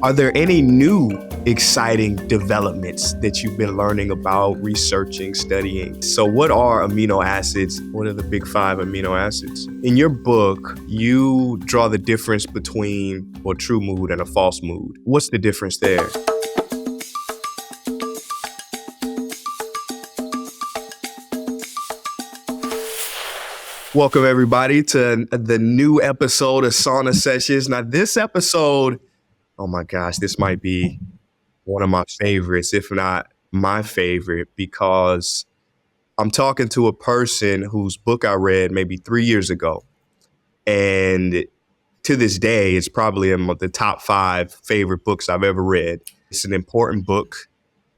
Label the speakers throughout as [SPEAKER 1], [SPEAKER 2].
[SPEAKER 1] Are there any new exciting developments that you've been learning about, researching, studying? So what are amino acids? What are the big 5 amino acids? In your book, you draw the difference between a true mood and a false mood. What's the difference there? Welcome, everybody, to the new episode of Sauna Sessions. Now, this episode, oh my gosh, this might be one of my favorites, if not my favorite, because I'm talking to a person whose book I read maybe 3 years ago. And to this day, it's probably in the top 5 favorite books I've ever read. It's an important book.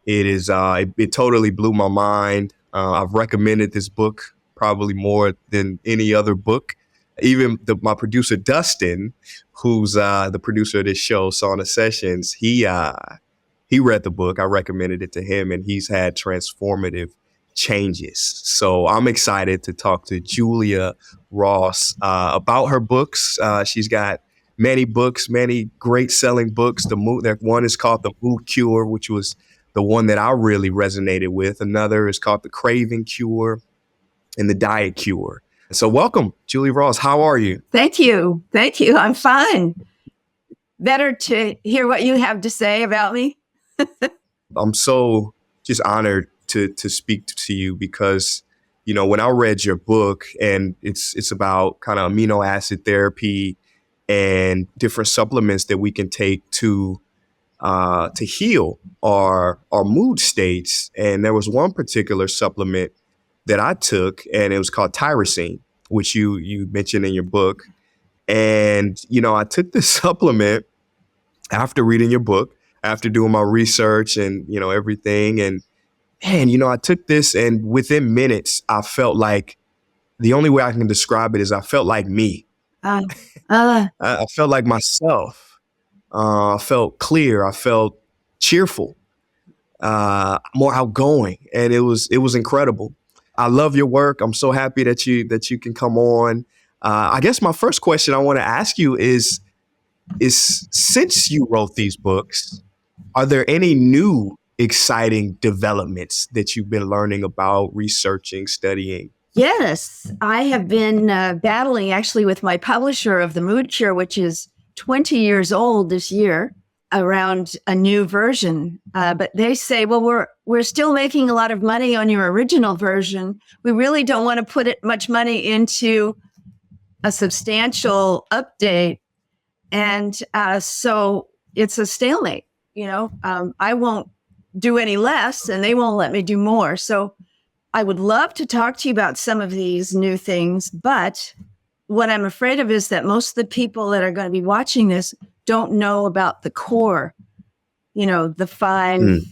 [SPEAKER 1] It totally blew my mind. I've recommended this book probably more than any other book. Even my producer, Dustin, who's the producer of this show, Sauna Sessions, he read the book. I recommended it to him, and he's had transformative changes. So I'm excited to talk to Julia Ross about her books. She's got many books, many great selling books. One is called The Mood Cure, which was the one that I really resonated with. Another is called The Craving Cure and The Diet Cure. So welcome, Julia Ross. How are you?
[SPEAKER 2] Thank you. I'm fine. Better to hear what you have to say about me.
[SPEAKER 1] I'm so just honored to speak to you because, you know, when I read your book, and it's about kind of amino acid therapy and different supplements that we can take to heal our mood states. And there was one particular supplement that I took, and it was called tyrosine, which you mentioned in your book. And, you know, I took this supplement after reading your book, after doing my research and, you know, everything. And, you know, I took this, and within minutes, I felt like, the only way I can describe it is I felt like me. I felt like myself. I felt clear. I felt cheerful, more outgoing. And it was incredible. I love your work. I'm so happy that you can come on. I guess my first question I want to ask you is since you wrote these books, are there any new exciting developments that you've been learning about, researching, studying?
[SPEAKER 2] Yes, I have been battling actually with my publisher of The Mood Cure, which is 20 years old this year, around a new version. But they say, well, we're still making a lot of money on your original version. We really don't want to put much money into a substantial update. And so it's a stalemate, you know. I won't do any less, and they won't let me do more. So I would love to talk to you about some of these new things, but what I'm afraid of is that most of the people that are going to be watching this don't know about the core, you know, the 5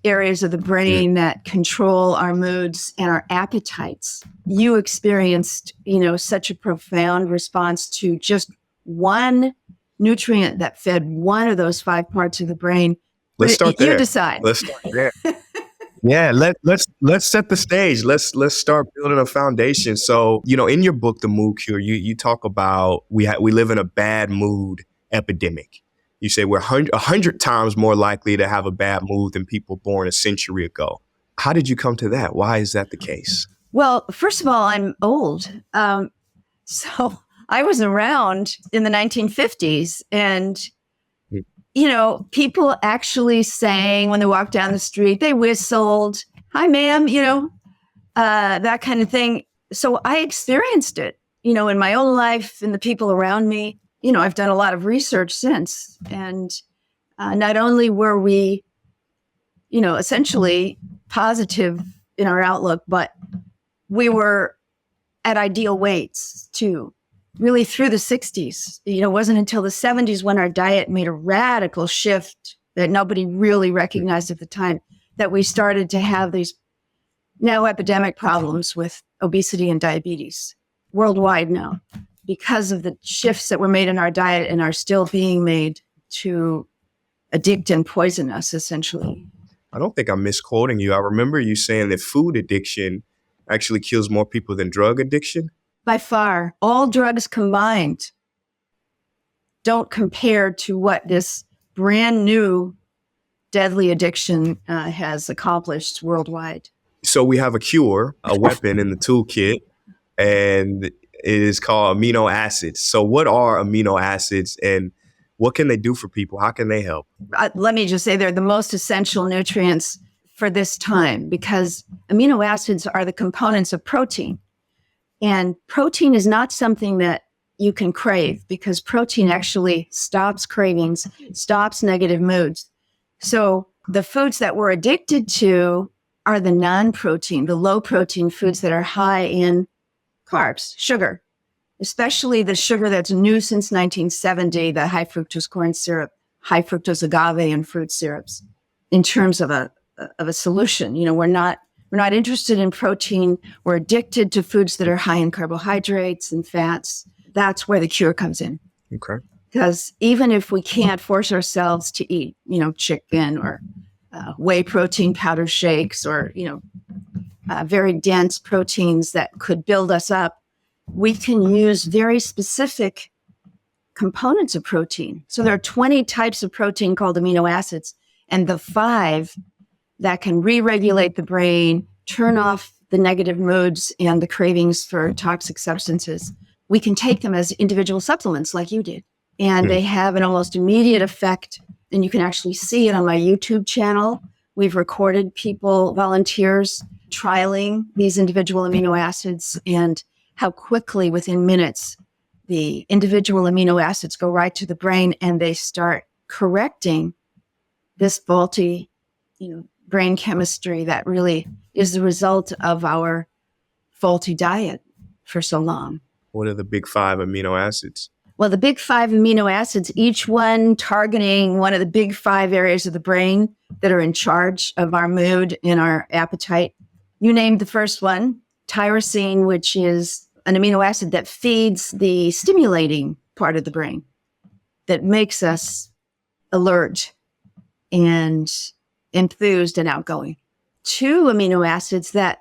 [SPEAKER 2] areas of the brain that control our moods and our appetites. You experienced, you know, such a profound response to just one nutrient that fed one of those 5 parts of the brain.
[SPEAKER 1] Let's start there.
[SPEAKER 2] You decide.
[SPEAKER 1] Let's start there. Yeah, let's set the stage. Let's start building a foundation. So, you know, in your book, The Mood Cure, you talk about we live in a bad mood epidemic. You say we're 100 times more likely to have a bad mood than people born a century ago. How did you come to that? Why is that the case?
[SPEAKER 2] Well, first of all, I'm old. So I was around in the 1950s, and you know, people actually sang when they walked down the street, they whistled, "Hi, ma'am," you know, that kind of thing. So I experienced it, you know, in my own life and the people around me. You know, I've done a lot of research since. And not only were we, you know, essentially positive in our outlook, but we were at ideal weights too. Really through the 60s, you know, it wasn't until the 70s when our diet made a radical shift that nobody really recognized at the time that we started to have these now epidemic problems with obesity and diabetes worldwide now because of the shifts that were made in our diet and are still being made to addict and poison us, essentially.
[SPEAKER 1] I don't think I'm misquoting you. I remember you saying that food addiction actually kills more people than drug addiction.
[SPEAKER 2] By far, all drugs combined don't compare to what this brand new deadly addiction has accomplished worldwide.
[SPEAKER 1] So we have a cure, a weapon in the toolkit, and it is called amino acids. So what are amino acids and what can they do for people? How can they help?
[SPEAKER 2] Let me just say they're the most essential nutrients for this time because amino acids are the components of protein. And protein is not something that you can crave because protein actually stops cravings, stops negative moods. So the foods that we're addicted to are the non-protein, the low-protein foods that are high in carbs, sugar, especially the sugar that's new since 1970, the high fructose corn syrup, high fructose agave and fruit syrups. In terms of a solution, we're not interested in protein. We're addicted to foods that are high in carbohydrates and fats. That's where the cure comes in.
[SPEAKER 1] Okay.
[SPEAKER 2] Because even if we can't force ourselves to eat, chicken or whey protein powder shakes or, very dense proteins that could build us up, we can use very specific components of protein. So there are 20 types of protein called amino acids, and the 5 that can re-regulate the brain, turn off the negative moods and the cravings for toxic substances. We can take them as individual supplements like you did. And they have an almost immediate effect. And you can actually see it on my YouTube channel. We've recorded people, volunteers, trialing these individual amino acids and how quickly within minutes the individual amino acids go right to the brain and they start correcting this faulty, brain chemistry that really is the result of our faulty diet for so long.
[SPEAKER 1] What are the big 5 amino acids?
[SPEAKER 2] Well, the big 5 amino acids, each one targeting one of the big 5 areas of the brain that are in charge of our mood and our appetite. You named the first one, tyrosine, which is an amino acid that feeds the stimulating part of the brain that makes us alert and enthused and outgoing. 2 amino acids that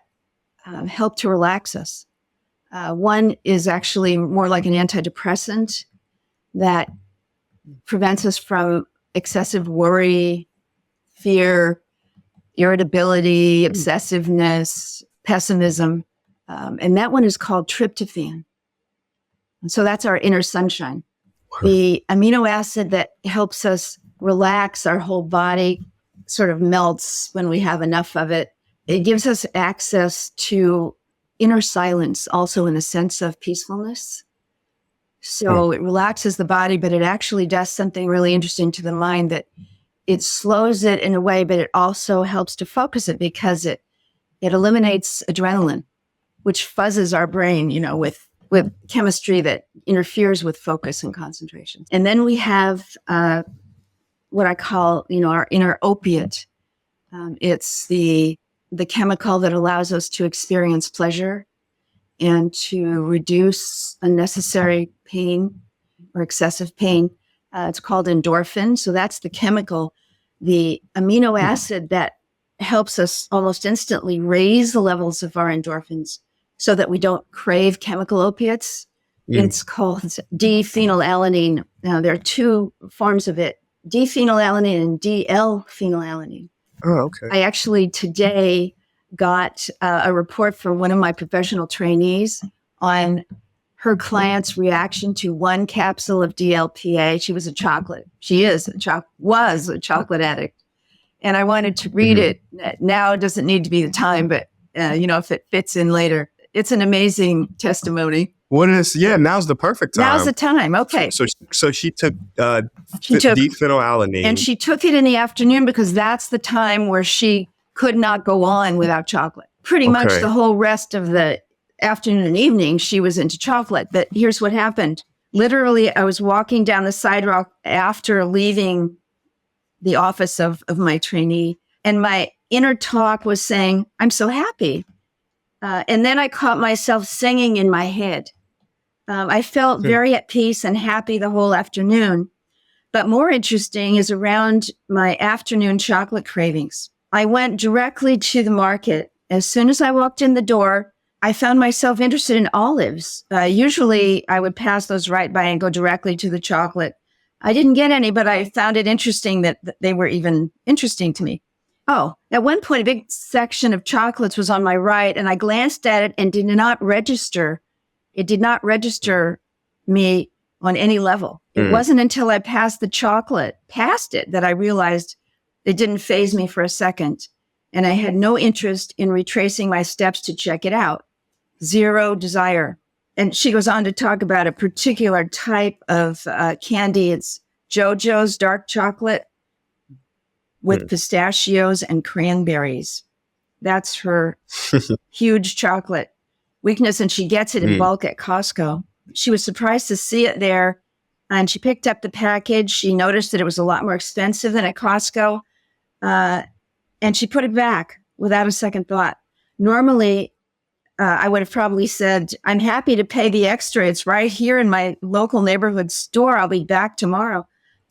[SPEAKER 2] help to relax us. One is actually more like an antidepressant that prevents us from excessive worry, fear, irritability, obsessiveness, pessimism. And that one is called tryptophan. And so that's our inner sunshine. The amino acid that helps us relax, our whole body sort of melts when we have enough of it. It gives us access to inner silence, also in the sense of peacefulness. So it relaxes the body, but it actually does something really interesting to the mind that it slows it in a way, but it also helps to focus it because it eliminates adrenaline, which fuzzes our brain, with chemistry that interferes with focus and concentration. And then we have what I call, our inner opiate. It's the chemical that allows us to experience pleasure and to reduce unnecessary pain or excessive pain. It's called endorphin. So that's the chemical, the amino acid that helps us almost instantly raise the levels of our endorphins so that we don't crave chemical opiates. It's called D-phenylalanine. Now, there are 2 forms of it, D-phenylalanine and DL-phenylalanine.
[SPEAKER 1] Oh, okay.
[SPEAKER 2] I actually today got a report from one of my professional trainees on her client's reaction to 1 capsule of DLPA. She was a chocolate. She was a chocolate addict. And I wanted to read it. Now doesn't need to be the time, but if it fits in later. It's an amazing testimony.
[SPEAKER 1] Now's the perfect time.
[SPEAKER 2] Now's the time. Okay.
[SPEAKER 1] So she took D-phenylalanine.
[SPEAKER 2] And she took it in the afternoon because that's the time where she could not go on without chocolate. Pretty much the whole rest of the afternoon and evening, she was into chocolate. But here's what happened. Literally, I was walking down the sidewalk after leaving the office of my trainee, and my inner talk was saying, I'm so happy. And then I caught myself singing in my head. I felt very at peace and happy the whole afternoon. But more interesting is around my afternoon chocolate cravings. I went directly to the market. As soon as I walked in the door, I found myself interested in olives. Usually I would pass those right by and go directly to the chocolate. I didn't get any, but I found it interesting that they were even interesting to me. Oh, at one point, a big section of chocolates was on my right, and I glanced at it and did not register. It did not register me on any level. It wasn't until I passed it, that I realized it didn't faze me for a second. And I had no interest in retracing my steps to check it out. Zero desire. And she goes on to talk about a particular type of candy. It's JoJo's dark chocolate with pistachios and cranberries. That's her huge chocolate weakness. And she gets it in bulk at Costco. She was surprised to see it there. And she picked up the package. She noticed that it was a lot more expensive than at Costco. And she put it back without a second thought. Normally, I would have probably said, I'm happy to pay the extra. It's right here in my local neighborhood store. I'll be back tomorrow.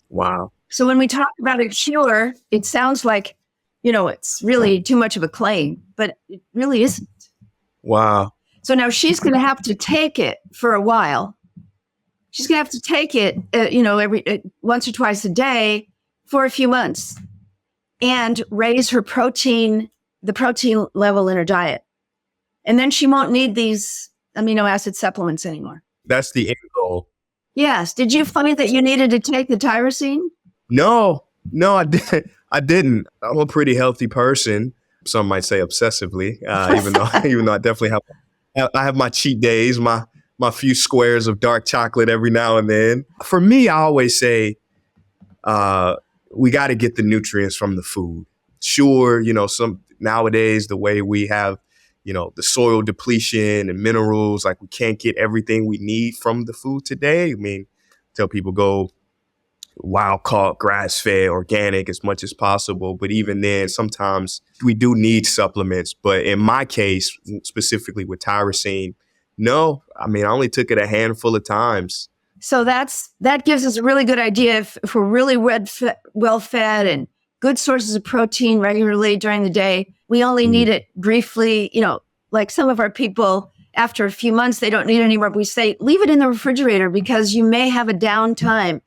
[SPEAKER 1] Wow.
[SPEAKER 2] So when we talk about a cure, it sounds like, it's really too much of a claim, but it really isn't.
[SPEAKER 1] Wow.
[SPEAKER 2] So now she's going to have to take it for a while. She's going to have to take it, every once or twice a day for a few months and raise the protein level in her diet. And then she won't need these amino acid supplements anymore.
[SPEAKER 1] That's the end goal.
[SPEAKER 2] Yes. Did you find that you needed to take the tyrosine?
[SPEAKER 1] No, I didn't. I'm a pretty healthy person. Some might say obsessively, even though I definitely have my cheat days, my few squares of dark chocolate every now and then. For me, I always say we got to get the nutrients from the food. Sure, some nowadays the way we have, the soil depletion and minerals, like we can't get everything we need from the food today. I mean, tell people go wild caught, grass fed, organic as much as possible. But even then, sometimes we do need supplements. But in my case, specifically with tyrosine, no, I only took it a handful of times.
[SPEAKER 2] So that gives us a really good idea if we're really well fed and good sources of protein regularly during the day. We only need it briefly, like some of our people, after a few months, they don't need it anymore. We say, leave it in the refrigerator because you may have a downtime.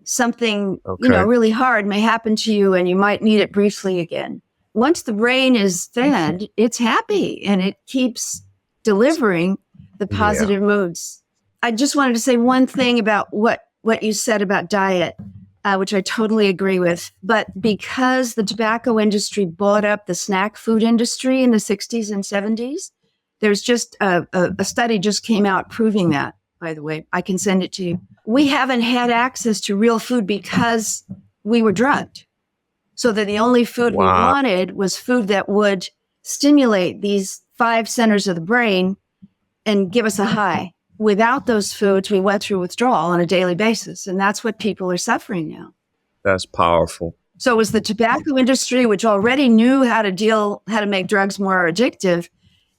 [SPEAKER 2] Something, really hard may happen to you and you might need it briefly again. Once the brain is fed, it's happy and it keeps delivering the positive moods. I just wanted to say one thing about what you said about diet, which I totally agree with. But because the tobacco industry bought up the snack food industry in the 60s and 70s, there's just a study just came out proving that, by the way. I can send it to you. We haven't had access to real food because we were drugged. So that the only food we wanted was food that would stimulate these 5 centers of the brain and give us a high. Without those foods, we went through withdrawal on a daily basis. And that's what people are suffering now.
[SPEAKER 1] That's powerful.
[SPEAKER 2] So it was the tobacco industry, which already knew how to make drugs more addictive.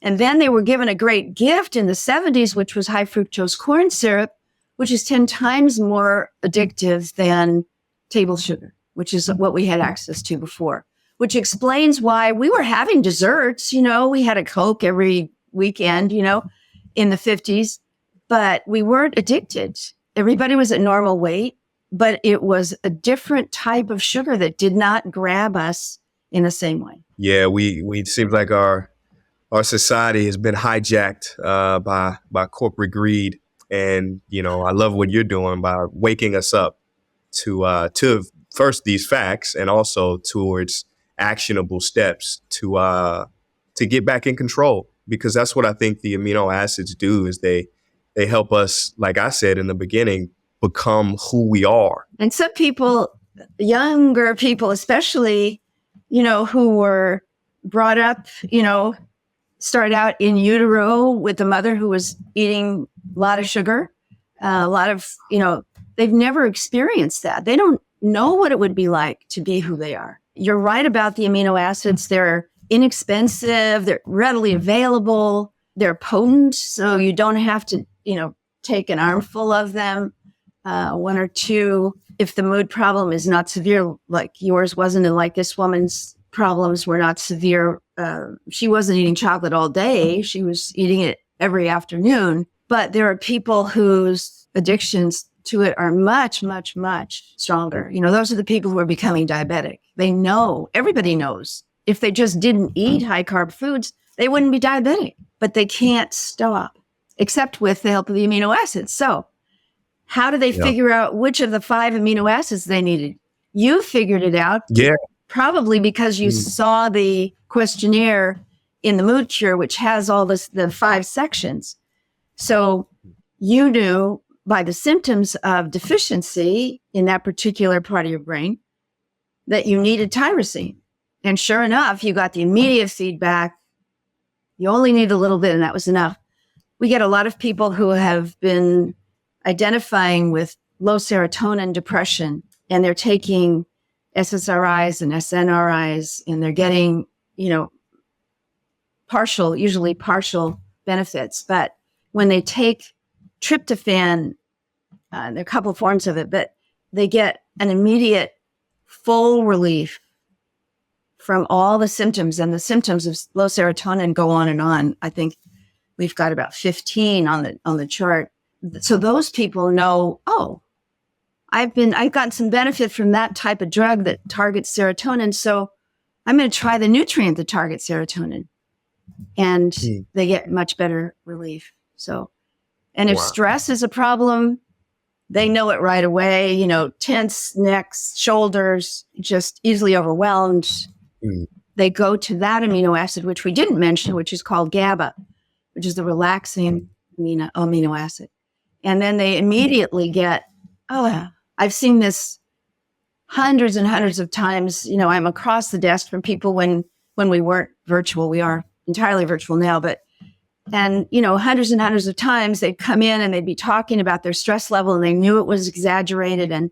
[SPEAKER 2] And then they were given a great gift in the 70s, which was high fructose corn syrup, which is 10 times more addictive than table sugar, which is what we had access to before, which explains why we were having desserts. We had a Coke every weekend, in the 50s, but we weren't addicted. Everybody was at normal weight, but it was a different type of sugar that did not grab us in the same way.
[SPEAKER 1] Yeah, we seems like our society has been hijacked by corporate greed. And, I love what you're doing by waking us up to first these facts and also towards actionable steps to get back in control, because that's what I think the amino acids do is they help us, like I said in the beginning, become who we are.
[SPEAKER 2] And some people, younger people especially, who were brought up, started out in utero with a mother who was eating a lot of sugar, a lot of, they've never experienced that. They don't know what it would be like to be who they are. You're right about the amino acids. They're inexpensive. They're readily available. They're potent. So you don't have to, take an armful of them, 1 or 2. If the mood problem is not severe, like yours wasn't, and like this woman's problems were not severe. She wasn't eating chocolate all day. She was eating it every afternoon. But there are people whose addictions to it are much, much, much stronger. Those are the people who are becoming diabetic. They know, everybody knows, if they just didn't eat high carb foods, they wouldn't be diabetic, but they can't stop except with the help of the amino acids. So how do they figure out which of the 5 amino acids they needed? You figured it out.
[SPEAKER 1] Yeah.
[SPEAKER 2] Probably because you saw the questionnaire in the Mood Cure, which has all the 5 sections. So you knew by the symptoms of deficiency in that particular part of your brain that you needed tyrosine. And sure enough, you got the immediate feedback. You only need a little bit, and that was enough. We get a lot of people who have been identifying with low serotonin depression, and they're taking SSRIs and SNRIs, and they're getting, usually partial benefits. But when they take tryptophan, there are a couple of forms of it, but they get an immediate full relief from all the symptoms, and the symptoms of low serotonin go on and on. I think we've got about 15 on the chart. So those people know, I've gotten some benefit from that type of drug that targets serotonin. So I'm going to try the nutrient that targets serotonin, and they get much better relief. So, and if stress is a problem, they know it right away, tense necks, shoulders, just easily overwhelmed. They go to that amino acid, which we didn't mention, which is called GABA, which is the relaxing amino acid. And then they immediately get, I've seen this hundreds and hundreds of times. I'm across the desk from people when we weren't virtual. We are entirely virtual now, and hundreds and hundreds of times they'd come in and they'd be talking about their stress level, and they knew it was exaggerated and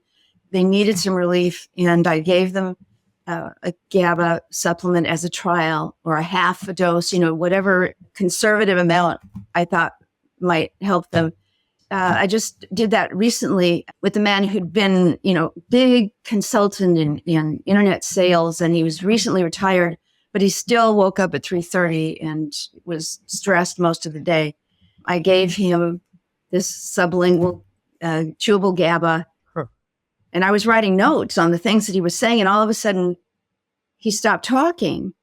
[SPEAKER 2] they needed some relief. And I gave them a GABA supplement as a trial, or a half a dose, whatever conservative amount I thought might help them. I just did that recently with a man who'd been, big consultant in internet sales, and he was recently retired, but he still woke up at 3:30 and was stressed most of the day. I gave him this sublingual chewable GABA, and I was writing notes on the things that he was saying, and all of a sudden he stopped talking,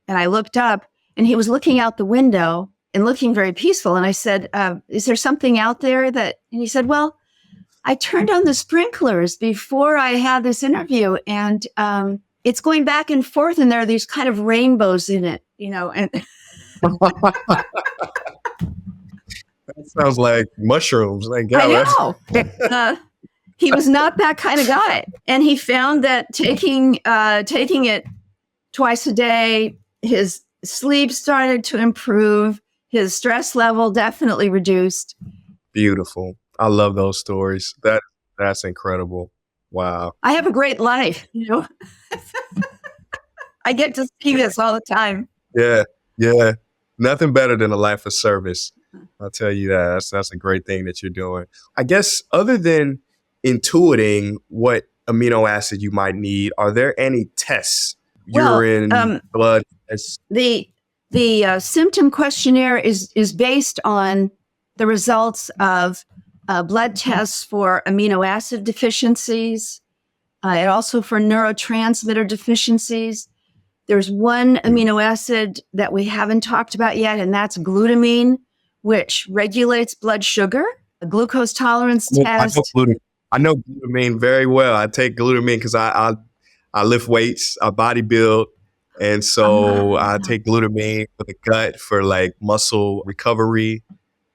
[SPEAKER 2] and I looked up, and he was looking out the window and looking very peaceful. And I said, is there something out there and he said, well, I turned on the sprinklers before I had this interview, and it's going back and forth, and there are these kind of rainbows in it, and
[SPEAKER 1] That sounds like mushrooms. Like,
[SPEAKER 2] I know. He was not that kind of guy. And he found that taking it twice a day, his sleep started to improve. His stress level definitely reduced.
[SPEAKER 1] Beautiful. I love those stories. That's incredible. Wow.
[SPEAKER 2] I have a great life, I get to see this all the time.
[SPEAKER 1] Yeah. Yeah. Nothing better than a life of service. I'll tell you that. That's a great thing that you're doing. I guess other than intuiting what amino acid you might need, are there any tests? Urine, blood tests?
[SPEAKER 2] The symptom questionnaire is based on the results of blood tests for amino acid deficiencies, and also for neurotransmitter deficiencies. There's one amino acid that we haven't talked about yet, and that's glutamine, which regulates blood sugar. A glucose tolerance test.
[SPEAKER 1] I know glutamine very well. I take glutamine because I lift weights, I bodybuild. And so I take glutamine for the gut for like muscle recovery.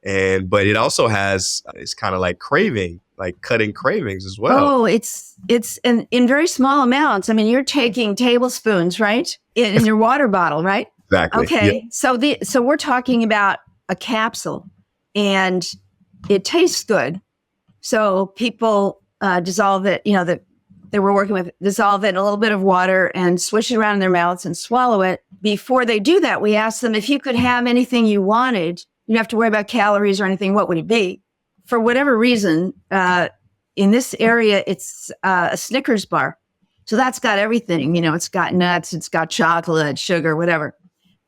[SPEAKER 1] But it also has, it's kind of like craving, like cutting cravings as well.
[SPEAKER 2] Oh, it's in very small amounts. I mean, you're taking tablespoons, right? In your water bottle, right?
[SPEAKER 1] Exactly.
[SPEAKER 2] Okay. Yeah. So we're talking about a capsule, and it tastes good. So people dissolve it, that they were working with, dissolve it in a little bit of water and swish it around in their mouths and swallow it. Before they do that, we ask them, if you could have anything you wanted, you don't have to worry about calories or anything, what would it be? For whatever reason, in this area, it's a Snickers bar. So that's got everything, it's got nuts, it's got chocolate, sugar, whatever.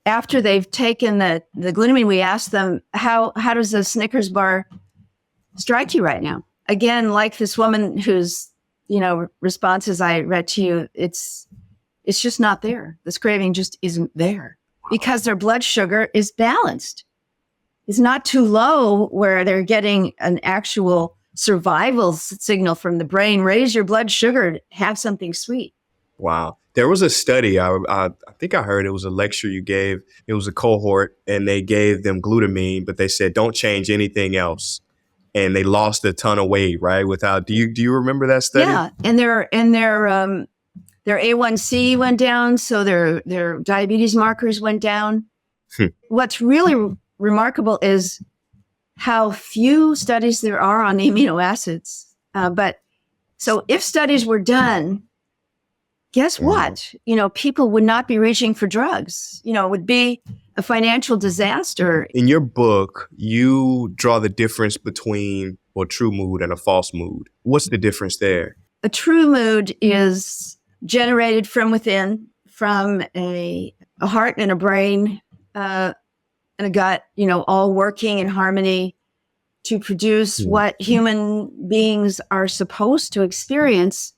[SPEAKER 2] After they've taken the glutamine, we ask them, how does a Snickers bar strike you right now? again, like this woman whose, responses I read to you, it's just not there. This craving just isn't there because their blood sugar is balanced. It's not too low where they're getting an actual survival signal from the brain. Raise your blood sugar, have something sweet.
[SPEAKER 1] Wow. There was a study, I think I heard it was a lecture you gave. It was a cohort and they gave them glutamine, but they said, don't change anything else. And they lost a ton of weight, right? Without, do you remember that study?
[SPEAKER 2] Yeah. And their A1C went down. So their diabetes markers went down. What's really remarkable is how few studies there are on amino acids. But so if studies were done, guess what? People would not be reaching for drugs. It would be a financial disaster.
[SPEAKER 1] In your book, you draw the difference between a true mood and a false mood. What's the difference there?
[SPEAKER 2] A true mood is generated from within, from a heart and a brain and a gut, all working in harmony to produce what human beings are supposed to experience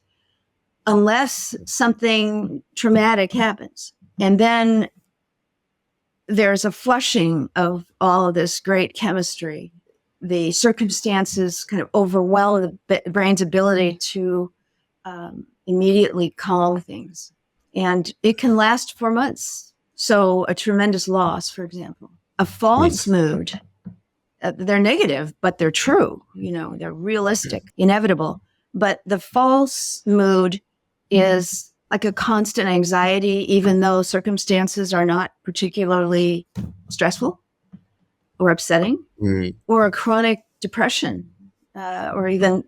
[SPEAKER 2] unless something traumatic happens. And then there's a flushing of all of this great chemistry. The circumstances kind of overwhelm the brain's ability to immediately calm things. And it can last for months. So a tremendous loss, for example. A false mood, they're negative, but they're true. They're realistic, inevitable. But the false mood is like a constant anxiety, even though circumstances are not particularly stressful or upsetting, or a chronic depression, or even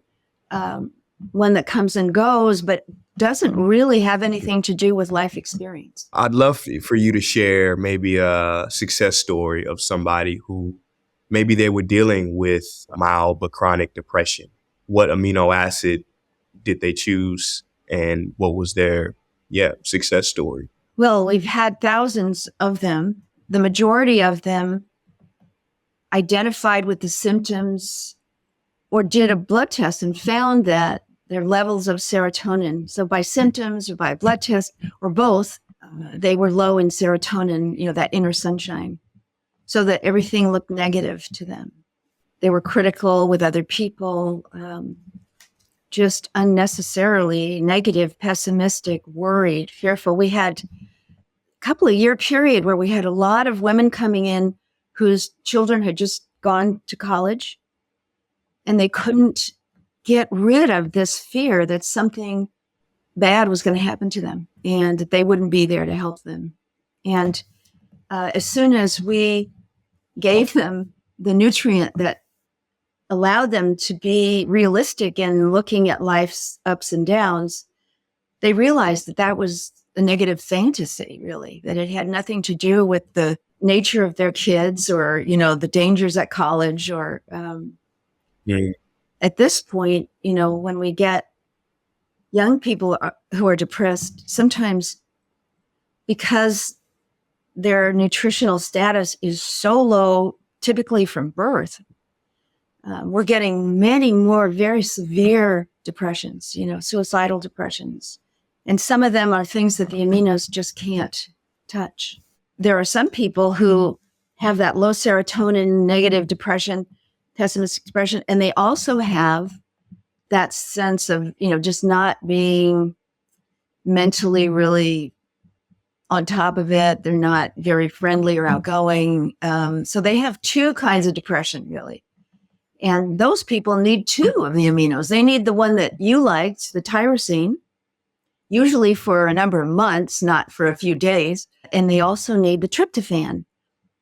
[SPEAKER 2] one that comes and goes, but doesn't really have anything to do with life experience.
[SPEAKER 1] I'd love for you to share maybe a success story of somebody who maybe they were dealing with mild but chronic depression. What amino acid did they choose? And what was their, success story?
[SPEAKER 2] Well, we've had thousands of them. The majority of them identified with the symptoms or did a blood test and found that their levels of serotonin, so by symptoms or by blood test or both, they were low in serotonin, that inner sunshine, so that everything looked negative to them. They were critical with other people, just unnecessarily negative, pessimistic, worried, fearful. We had a couple of year period where we had a lot of women coming in whose children had just gone to college and they couldn't get rid of this fear that something bad was going to happen to them and that they wouldn't be there to help them. And as soon as we gave them the nutrient that allowed them to be realistic in looking at life's ups and downs, they realized that that was a negative fantasy, really, that it had nothing to do with the nature of their kids or, the dangers at college or at this point, when we get young people who are depressed, sometimes because their nutritional status is so low, typically from birth, we're getting many more very severe depressions, suicidal depressions. And some of them are things that the aminos just can't touch. There are some people who have that low serotonin, negative depression, pessimistic depression, and they also have that sense of, just not being mentally really on top of it. They're not very friendly or outgoing. So they have two kinds of depression, really. And those people need two of the aminos. They need the one that you liked, the tyrosine, usually for a number of months, not for a few days. And they also need the tryptophan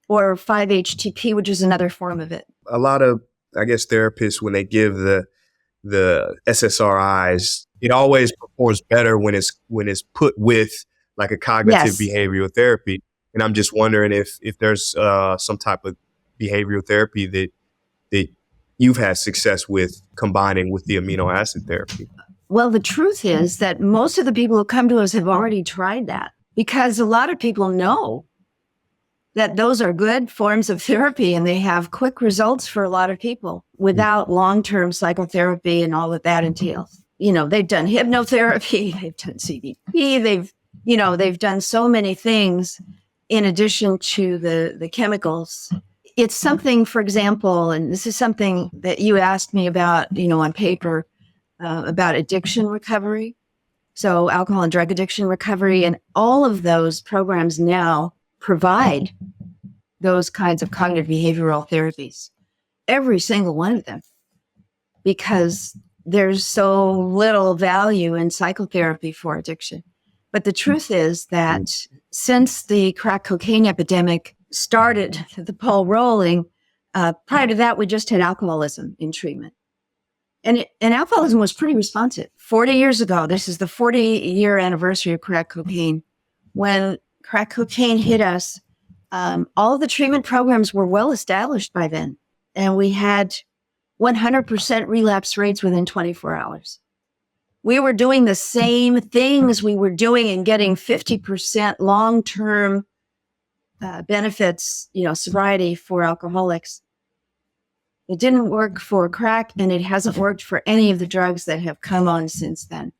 [SPEAKER 2] or 5-HTP, which is another form of it.
[SPEAKER 1] A lot of, therapists, when they give the SSRIs, it always performs better when it's put with like a cognitive behavioral therapy. And I'm just wondering if there's some type of behavioral therapy that you've had success with combining with the amino acid therapy.
[SPEAKER 2] Well, the truth is that most of the people who come to us have already tried that, because a lot of people know that those are good forms of therapy and they have quick results for a lot of people without long-term psychotherapy and all that that entails. They've done hypnotherapy, they've done CBT, they've done so many things in addition to the chemicals. It's something, for example, and this is something that you asked me about, on paper, about addiction recovery. So alcohol and drug addiction recovery, and all of those programs now provide those kinds of cognitive behavioral therapies, every single one of them, because there's so little value in psychotherapy for addiction. But the truth is that since the crack cocaine epidemic started the ball rolling, prior to that, we just had alcoholism in treatment. And alcoholism was pretty responsive. 40 years ago, this is the 40-year anniversary of crack cocaine. When crack cocaine hit us, all of the treatment programs were well established by then. And we had 100% relapse rates within 24 hours. We were doing the same things we were doing and getting 50% long-term benefits, sobriety for alcoholics. It didn't work for crack, and it hasn't worked for any of the drugs that have come on since then.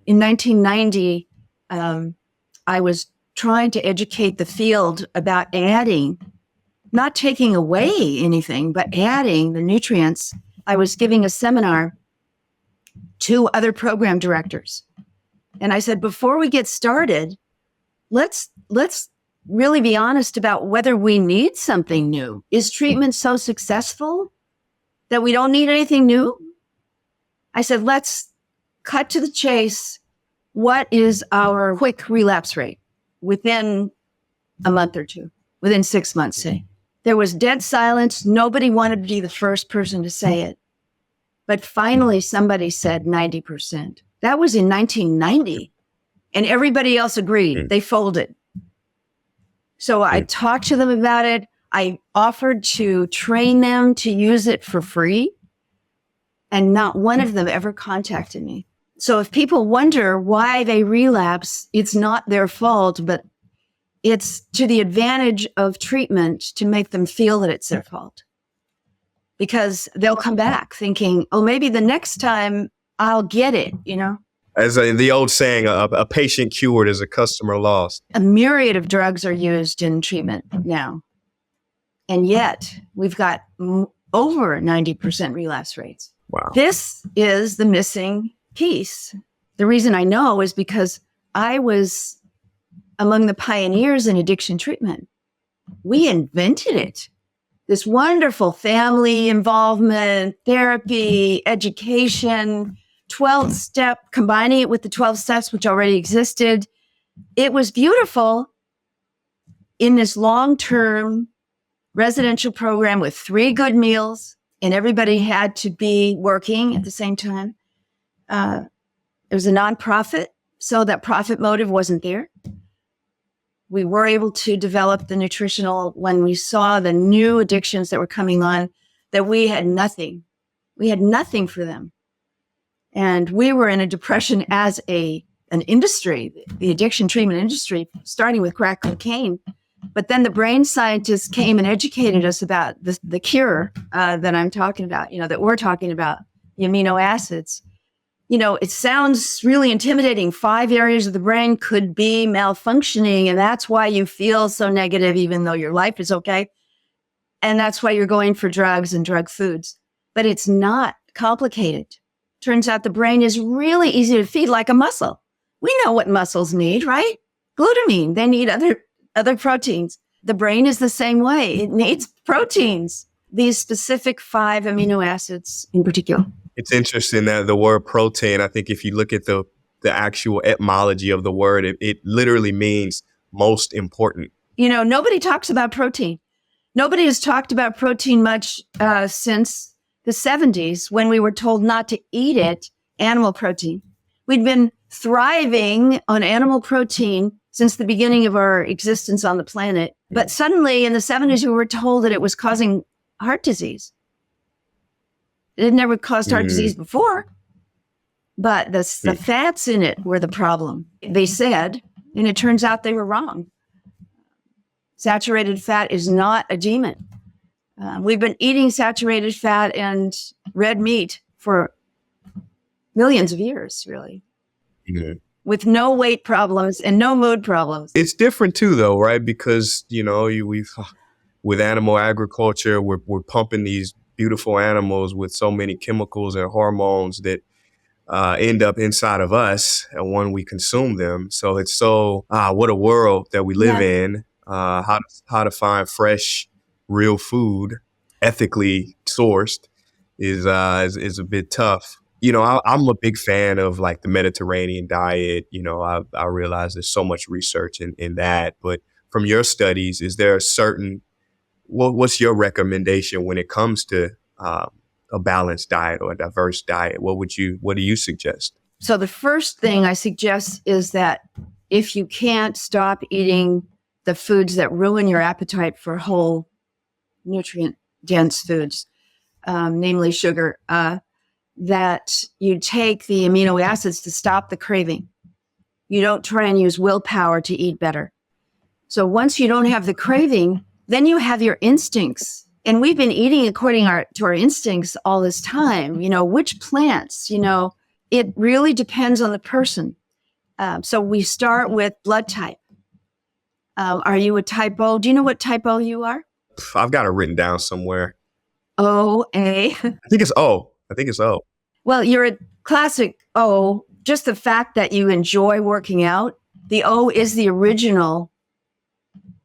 [SPEAKER 2] In 1990, I was trying to educate the field about adding, not taking away anything, but adding the nutrients. I was giving a seminar to other program directors. And I said, before we get started, let's really be honest about whether we need something new. Is treatment so successful that we don't need anything new? I said, let's cut to the chase. What is our quick relapse rate within a month or two, within 6 months, say? There was dead silence. Nobody wanted to be the first person to say it. But finally, somebody said 90%. That was in 1990. And everybody else agreed. They folded. So I talked to them about it. I offered to train them to use it for free. And not one of them ever contacted me. So if people wonder why they relapse, it's not their fault, but it's to the advantage of treatment to make them feel that it's their fault. Because they'll come back thinking, oh, maybe the next time I'll get it,
[SPEAKER 1] As the old saying, a patient cured is a customer lost.
[SPEAKER 2] A myriad of drugs are used in treatment now. And yet we've got over 90% relapse rates.
[SPEAKER 1] Wow.
[SPEAKER 2] This is the missing piece. The reason I know is because I was among the pioneers in addiction treatment. We invented it. This wonderful family involvement, therapy, education, 12-step, combining it with the 12 steps, which already existed. It was beautiful in this long-term residential program with 3 good meals, and everybody had to be working at the same time. It was a nonprofit, so that profit motive wasn't there. We were able to develop the nutritional when we saw the new addictions that were coming on, that we had nothing. We had nothing for them. And we were in a depression as an industry, the addiction treatment industry, starting with crack cocaine. But then the brain scientists came and educated us about the cure that I'm talking about, that we're talking about, the amino acids. It sounds really intimidating. 5 areas of the brain could be malfunctioning, and that's why you feel so negative, even though your life is okay. And that's why you're going for drugs and drug foods. But it's not complicated. Turns out the brain is really easy to feed, like a muscle. We know what muscles need, right? Glutamine, they need other proteins. The brain is the same way. It needs proteins, these specific 5 amino acids in particular.
[SPEAKER 1] It's interesting that the word protein, I think if you look at the actual etymology of the word, it literally means most important.
[SPEAKER 2] Nobody talks about protein. Nobody has talked about protein much since the 70s when we were told not to eat it, animal protein. We'd been thriving on animal protein since the beginning of our existence on the planet. But suddenly in the 70s, we were told that it was causing heart disease. It had never caused heart disease before, but the fats in it were the problem, they said, and it turns out they were wrong. Saturated fat is not a demon. We've been eating saturated fat and red meat for millions of years, really, with no weight problems and no mood problems.
[SPEAKER 1] It's different too, though, right? Because we've with animal agriculture, we're pumping these beautiful animals with so many chemicals and hormones that end up inside of us and when we consume them. So it's what a world that we live in. How to find fresh, real food, ethically sourced, is a bit tough. I'm a big fan of like the Mediterranean diet. I realize there's so much research in that. But from your studies, is there a certain what's your recommendation when it comes to a balanced diet or a diverse diet? What do you suggest?
[SPEAKER 2] So the first thing I suggest is that if you can't stop eating the foods that ruin your appetite for whole nutrient dense foods, namely sugar, that you take the amino acids to stop the craving. You don't try and use willpower to eat better. So once you don't have the craving, then you have your instincts. And we've been eating according to our instincts all this time. Which plants, it really depends on the person. So we start with blood type. Are you a type O? Do you know what type O you are?
[SPEAKER 1] I've got it written down somewhere.
[SPEAKER 2] O, A.
[SPEAKER 1] I think it's O.
[SPEAKER 2] Well, you're a classic O. Just the fact that you enjoy working out. The O is the original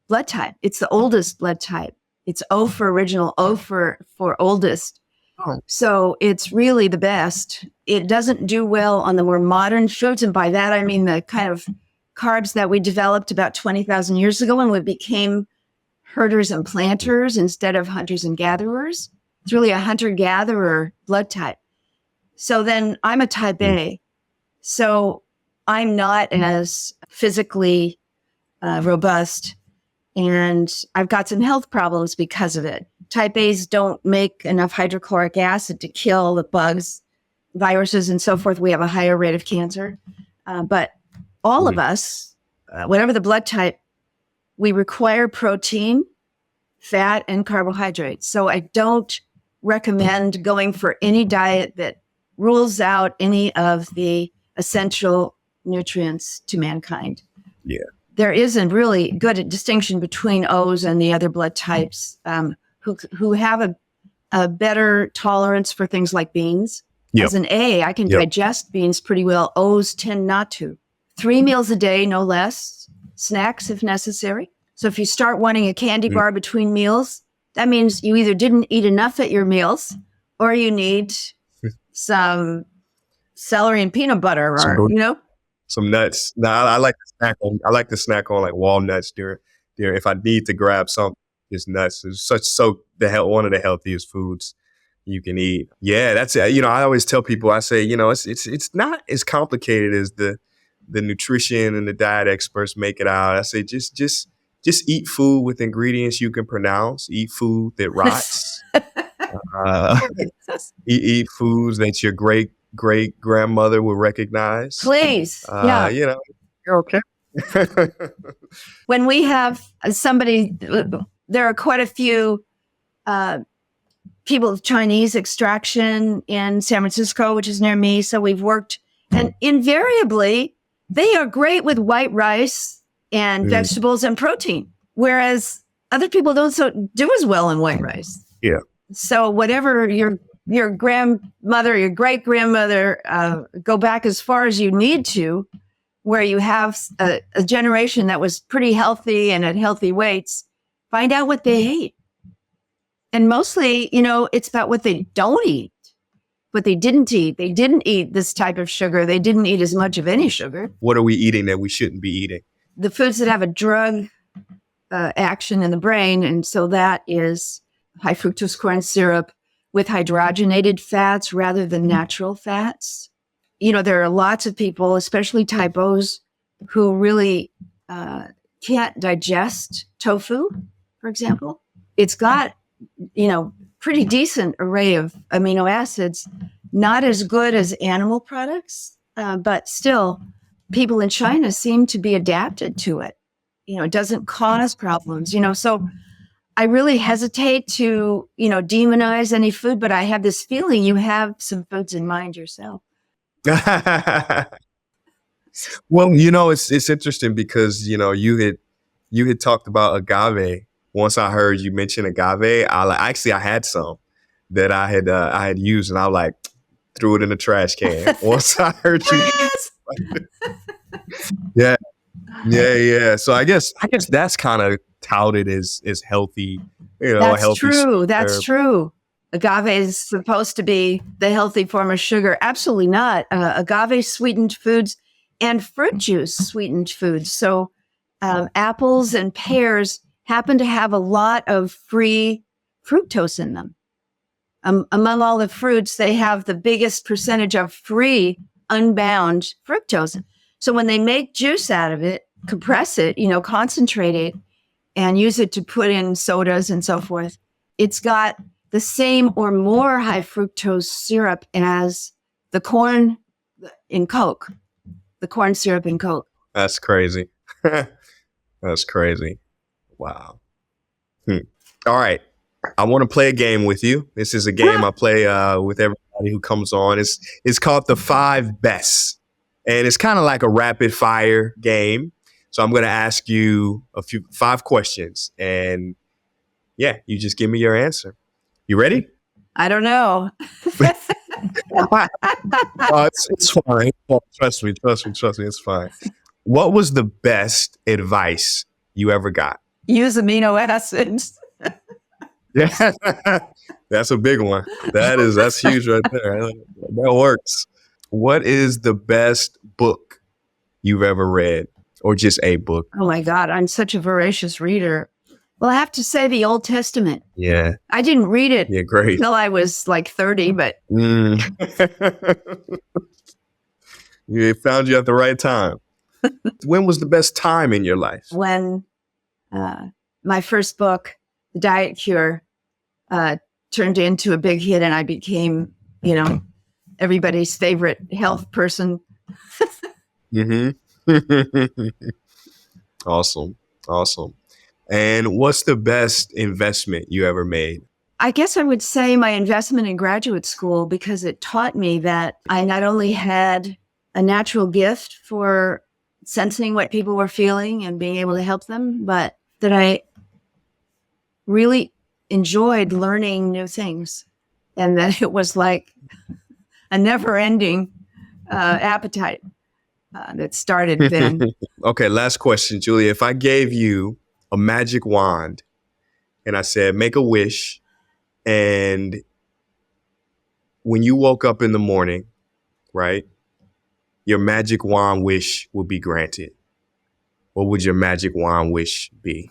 [SPEAKER 2] blood type. It's the oldest blood type. It's O for original, O for oldest. Oh. So it's really the best. It doesn't do well on the more modern foods. And by that, I mean the kind of carbs that we developed about 20,000 years ago when we became herders and planters instead of hunters and gatherers. It's really a hunter-gatherer blood type. So then I'm a type A. So I'm not as physically robust, and I've got some health problems because of it. Type A's don't make enough hydrochloric acid to kill the bugs, viruses, and so forth. We have a higher rate of cancer. But all of us, whatever the blood type, we require protein, fat, and carbohydrates. So I don't recommend going for any diet that rules out any of the essential nutrients to mankind.
[SPEAKER 1] Yeah.
[SPEAKER 2] There isn't really good distinction between O's and the other blood types who have a better tolerance for things like beans. Yep. As an A, I can digest beans pretty well. O's tend not to. 3 meals a day, no less. Snacks if necessary. So if you start wanting a candy bar between meals, that means you either didn't eat enough at your meals or you need some celery and peanut butter or,
[SPEAKER 1] some nuts. No, I like to snack on like walnuts during if I need to grab something, it's nuts. It's one of the healthiest foods you can eat. Yeah, that's it. I always tell people, I say, it's not as complicated as the nutrition and the diet experts make it out. I say just eat food with ingredients you can pronounce. Eat food that rots. Eat foods that your great grandmother would recognize.
[SPEAKER 2] Please,
[SPEAKER 1] you're okay.
[SPEAKER 2] When we have somebody, there are quite a few people of Chinese extraction in San Francisco, which is near me. So we've worked, and invariably they are great with white rice and vegetables and protein, whereas other people don't do as well in white rice.
[SPEAKER 1] Yeah.
[SPEAKER 2] So whatever your grandmother, your great grandmother, go back as far as you need to, where you have a generation that was pretty healthy and at healthy weights. Find out what they ate. And mostly, it's about what they don't eat, what they didn't eat. They didn't eat this type of sugar. They didn't eat as much of any sugar.
[SPEAKER 1] What are we eating that we shouldn't be eating?
[SPEAKER 2] The foods that have a drug action in the brain. And so that is high fructose corn syrup with hydrogenated fats rather than natural fats. There are lots of people, especially type O's, who really can't digest tofu, for example. It's got, pretty decent array of amino acids, not as good as animal products, but still people in China seem to be adapted to it. it doesn't cause problems, so I really hesitate to, demonize any food, but I have this feeling you have some foods in mind yourself.
[SPEAKER 1] Well, it's interesting because you had talked about agave. Once I heard you mention agave, I had some that I had used, and I like threw it in the trash can. Once I heard you,
[SPEAKER 2] Yes!
[SPEAKER 1] yeah, yeah. So I guess that's kind of touted as healthy, a
[SPEAKER 2] That's
[SPEAKER 1] healthy
[SPEAKER 2] true. That's
[SPEAKER 1] sweetener.
[SPEAKER 2] true. Agave is supposed to be the healthy form of sugar. Absolutely not. Agave sweetened foods and fruit juice sweetened foods. So apples and pears happen to have a lot of free fructose in them. Among all the fruits, they have the biggest percentage of free, unbound fructose. So when they make juice out of it, compress it, concentrate it, and use it to put in sodas and so forth, it's got the same or more high fructose syrup as the corn in Coke, the corn syrup in Coke.
[SPEAKER 1] That's crazy. That's crazy. Wow. All right. I want to play a game with you. This is a game I play with everybody who comes on. It's called the 5 Best. And it's kind of like a rapid fire game. So I'm going to ask you 5 questions. And yeah, you just give me your answer. You ready?
[SPEAKER 2] I don't know.
[SPEAKER 1] It's fine. Trust me. It's fine. What was the best advice you ever got?
[SPEAKER 2] Use amino acids.
[SPEAKER 1] Yeah, that's a big one. That's huge right there. That works. What is the best book you've ever read, or just a book?
[SPEAKER 2] Oh my God, I'm such a voracious reader. Well, I have to say the Old Testament.
[SPEAKER 1] Yeah.
[SPEAKER 2] I didn't read it
[SPEAKER 1] Great.
[SPEAKER 2] until I was like 30, but
[SPEAKER 1] It found you at the right time. When was the best time in your life?
[SPEAKER 2] when my first book, The Diet Cure, turned into a big hit and I became, everybody's favorite health person.
[SPEAKER 1] Mm-hmm. Awesome. And what's the best investment you ever made?
[SPEAKER 2] I guess I would say my investment in graduate school, because it taught me that I not only had a natural gift for sensing what people were feeling and being able to help them, but that I really enjoyed learning new things, and that it was like a never-ending appetite that started then.
[SPEAKER 1] Okay, last question, Julia. If I gave you a magic wand and I said, make a wish, and when you woke up in the morning, right, your magic wand wish would be granted, what would your magic wand wish be?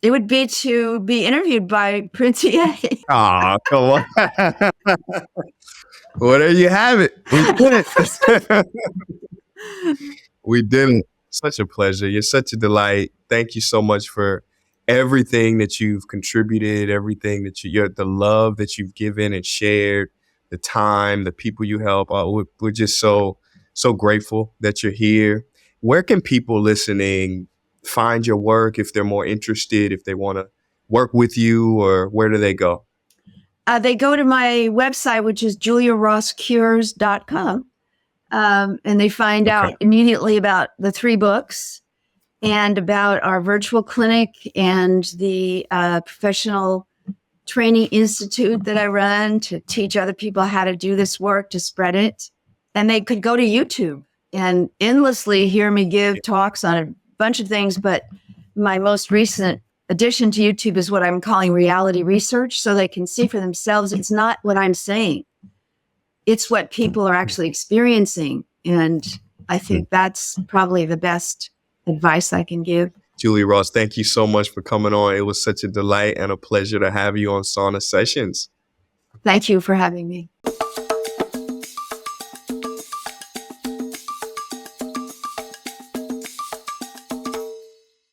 [SPEAKER 2] It would be to be interviewed by Prince EA.
[SPEAKER 1] Aw, come on. Well, there you have it. We did it. We did it. Such a pleasure. You're such a delight. Thank you so much for everything that you've contributed, everything that the love that you've given and shared, the time, the people you help. We're just so grateful that you're here. Where can people listening find your work if they're more interested, if they want to work with you, or where do they go?
[SPEAKER 2] They go to my website, which is juliarosscures.com. And they find out immediately about the 3 books and about our virtual clinic and the professional training institute that I run to teach other people how to do this work, to spread it. And they could go to YouTube and endlessly hear me give talks on a bunch of things. But my most recent addition to YouTube is what I'm calling reality research, so they can see for themselves it's not what I'm saying. It's what people are actually experiencing. And I think that's probably the best advice I can give.
[SPEAKER 1] Julia Ross, thank you so much for coming on. It was such a delight and a pleasure to have you on Sauna Sessions.
[SPEAKER 2] Thank you for having me.